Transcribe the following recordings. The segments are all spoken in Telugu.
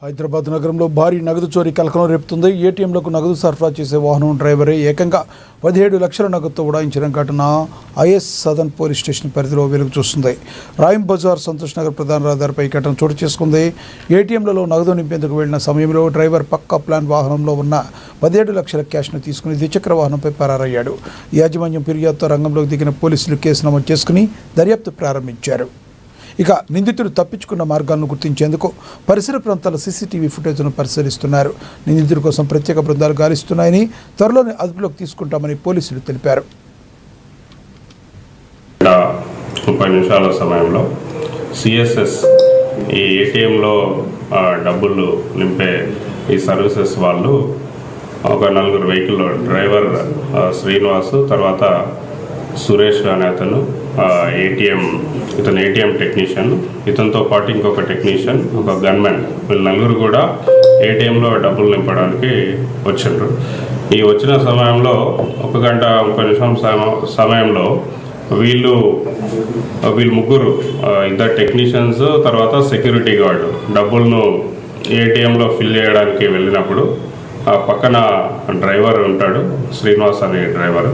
హైదరాబాద్ నగరంలో భారీ నగదు చోరీ కలకలం రేపుతుంది. ఏటీఎంలకు నగదు సరఫరా చేసే వాహనం డ్రైవరే ఏకంగా 17 లక్షల నగదుతో ఉడాయించిన ఘటన ఐఎస్ సదన్ పోలీస్ స్టేషన్ పరిధిలో వెలుగు చూస్తుంది. రాయం బజార్ సంతోష్ నగర్ ప్రధాన రహదారిపై ఘటన చోటు చేసుకుంది. ఏటీఎంలలో నగదు నింపేందుకు వెళ్లిన సమయంలో డ్రైవర్ పక్కా ప్లాన్ వాహనంలో ఉన్న 17 లక్షల క్యాష్ను తీసుకుని ద్విచక్ర వాహనంపై పరారయ్యాడు. యాజమాన్యం ఫిర్యాదుతో రంగంలోకి దిగిన పోలీసులు కేసు నమోదు చేసుకుని దర్యాప్తు ప్రారంభించారు. ఇక నిందితులు తప్పించుకున్న మార్గాలను గుర్తించేందుకు పరిసర ప్రాంతాల సీసీటీవీ ఫుటేజ్ను పరిశీలిస్తున్నారు. నిందితుల కోసం ప్రత్యేక బృందాలు గాలిస్తున్నాయని, త్వరలోనే అదుపులోకి తీసుకుంటామని పోలీసులు తెలిపారు. 30 నిమిషాల సమయంలో సిఎస్ఎస్ ఈ ఏటీఎంలో డబ్బులు నింపే ఈ సర్వీసెస్ వాళ్ళు ఒక 4 వెహికల్లో డ్రైవర్ శ్రీనివాసు, తర్వాత సురేష్ అనే అతను ఏటీఎం టెక్నీషియన్, ఇతనితో పాటు ఇంకొక టెక్నీషియన్, ఒక గన్మెన్, వీళ్ళు 4 కూడా ఏటీఎంలో డబ్బులు నింపడానికి వచ్చిండ్రు. ఈ వచ్చిన సమయంలో 1 గంట 30 నిమిషం సమయంలో వీళ్ళు ముగ్గురు, 2 టెక్నీషియన్స్, తర్వాత సెక్యూరిటీ గార్డు డబ్బులను ఏటీఎంలో ఫిల్ చేయడానికి వెళ్ళినప్పుడు పక్కన డ్రైవర్ ఉంటాడు, శ్రీనివాస్ అనే డ్రైవర్.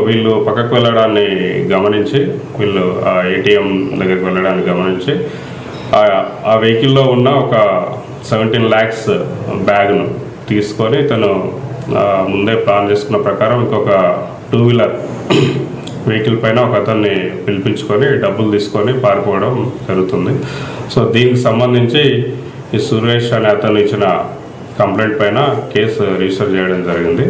వీళ్ళు పక్కకు వెళ్ళడాన్ని గమనించి, వీళ్ళు ఆ ఏటీఎం దగ్గరికి వెళ్ళడాన్ని గమనించి ఆ వెహికల్లో ఉన్న ఒక 17 lakhs బ్యాగ్ను తీసుకొని ముందే ప్లాన్ చేసుకున్న ప్రకారం ఇంకొక 2-wheeler వెహికల్ పైన ఒక అతన్ని పిలిపించుకొని డబ్బులు తీసుకొని పారిపోవడం జరుగుతుంది. సో దీనికి సంబంధించి ఈ సురేష్ అనే అతను ఇచ్చిన కంప్లైంట్ పైన కేసు రిజిస్టర్ చేయడం జరిగింది.